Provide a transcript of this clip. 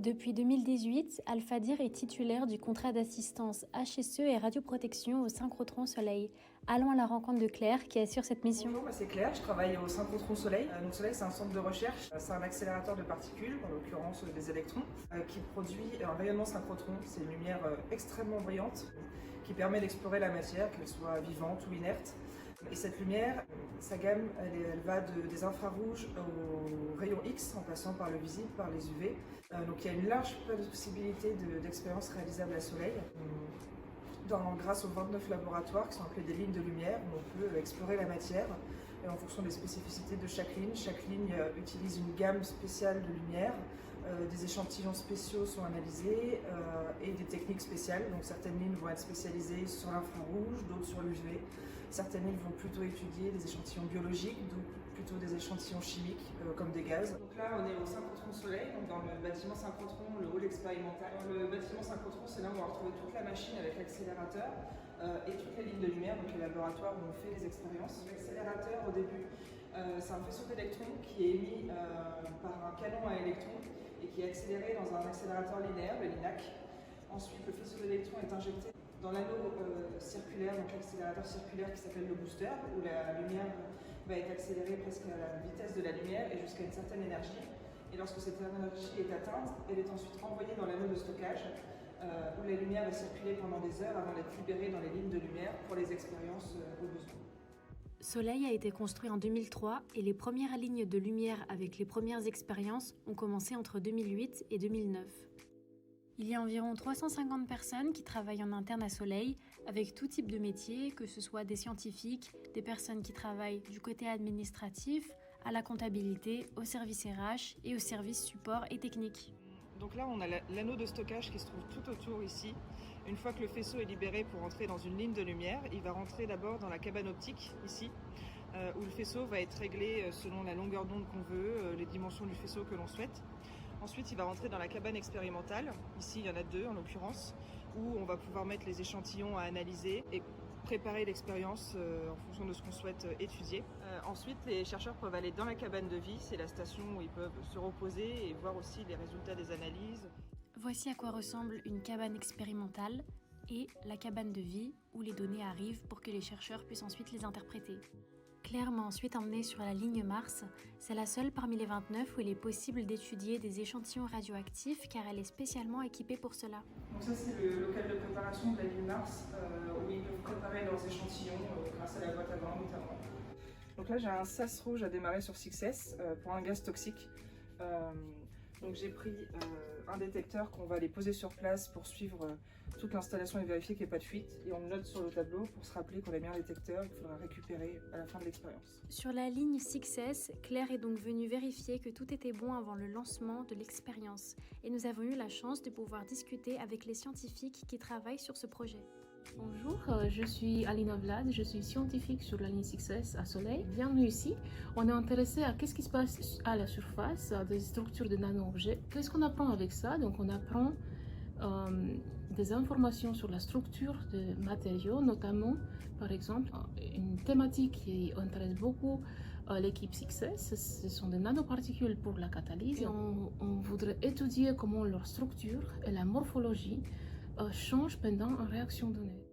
Depuis 2018, Alphadir est titulaire du contrat d'assistance HSE et radioprotection au synchrotron Soleil. Allons à la rencontre de Claire qui assure cette mission. Bonjour, c'est Claire, je travaille au synchrotron Soleil. Donc Soleil, c'est un centre de recherche, c'est un accélérateur de particules, en l'occurrence des électrons, qui produit un rayonnement synchrotron. C'est une lumière extrêmement brillante qui permet d'explorer la matière, qu'elle soit vivante ou inerte. Et cette lumière, sa gamme, elle va des infrarouges aux rayons X, en passant par le visible, par les UV. Donc il y a une large possibilité d'expériences réalisables à Soleil. Grâce aux 29 laboratoires qui sont appelés des lignes de lumière, où on peut explorer la matière et en fonction des spécificités de chaque ligne utilise une gamme spéciale de lumière, des échantillons spéciaux sont analysés et des techniques spéciales. Donc certaines lignes vont être spécialisées sur l'infrarouge, d'autres sur l'UV. Certaines lignes vont plutôt étudier des échantillons biologiques, d'autres plutôt des échantillons chimiques comme des gaz. Donc là on est au synchrotron Soleil, donc dans le bâtiment synchrotron, le hall expérimental. Dans le bâtiment synchrotron, c'est là où on va retrouver toute la machine avec l'accélérateur et toutes les lignes de lumière, donc les laboratoires où on fait les expériences. L'accélérateur au début, c'est un faisceau d'électrons qui est émis par un canon à électrons et qui est accéléré dans un accélérateur linéaire, le LINAC. Ensuite, le faisceau d'électrons est injecté dans l'anneau circulaire, donc l'accélérateur circulaire qui s'appelle le booster, où la lumière va être accélérée presque à la vitesse de la lumière et jusqu'à une certaine énergie. Et lorsque cette énergie est atteinte, elle est ensuite envoyée dans l'anneau de stockage, où la lumière va circuler pendant des heures avant d'être libérée dans les lignes de lumière pour les expériences au besoin. Soleil a été construit en 2003 et les premières lignes de lumière avec les premières expériences ont commencé entre 2008 et 2009. Il y a environ 350 personnes qui travaillent en interne à Soleil, avec tout type de métiers, que ce soit des scientifiques, des personnes qui travaillent du côté administratif, à la comptabilité, au service RH et au service support et technique. Donc là, on a l'anneau de stockage qui se trouve tout autour ici. Une fois que le faisceau est libéré pour entrer dans une ligne de lumière, il va rentrer d'abord dans la cabane optique, ici, où le faisceau va être réglé selon la longueur d'onde qu'on veut, les dimensions du faisceau que l'on souhaite. Ensuite, il va rentrer dans la cabane expérimentale. Ici, il y en a deux en l'occurrence, où on va pouvoir mettre les échantillons à analyser et préparer l'expérience en fonction de ce qu'on souhaite étudier. Ensuite, les chercheurs peuvent aller dans la cabane de vie, c'est la station où ils peuvent se reposer et voir aussi les résultats des analyses. Voici à quoi ressemble une cabane expérimentale et la cabane de vie où les données arrivent pour que les chercheurs puissent ensuite les interpréter. Claire m'a ensuite emmenée sur la ligne Mars. C'est la seule parmi les 29 où il est possible d'étudier des échantillons radioactifs car elle est spécialement équipée pour cela. Donc ça c'est le local de préparation de la ligne Mars où ils peuvent préparer leurs échantillons grâce à la boîte à gants notamment. Donc là j'ai un sas rouge à démarrer sur 6S pour un gaz toxique. Donc j'ai pris un détecteur qu'on va aller poser sur place pour suivre toute l'installation et vérifier qu'il n'y ait pas de fuite. Et on le note sur le tableau pour se rappeler qu'on a mis un détecteur et qu'il faudra récupérer à la fin de l'expérience. Sur la ligne 6S, Claire est donc venue vérifier que tout était bon avant le lancement de l'expérience. Et nous avons eu la chance de pouvoir discuter avec les scientifiques qui travaillent sur ce projet. Bonjour, je suis Alina Vlad, je suis scientifique sur la ligne 6S à Soleil. Bienvenue ici. On est intéressé à qu'est-ce qui se passe à la surface des structures de nano-objets. Qu'est-ce qu'on apprend avec ça? Donc on apprend des informations sur la structure des matériaux, notamment par exemple une thématique qui intéresse beaucoup l'équipe 6S, ce sont des nanoparticules pour la catalyse. Et on voudrait étudier comment leur structure et la morphologie change pendant une réaction donnée.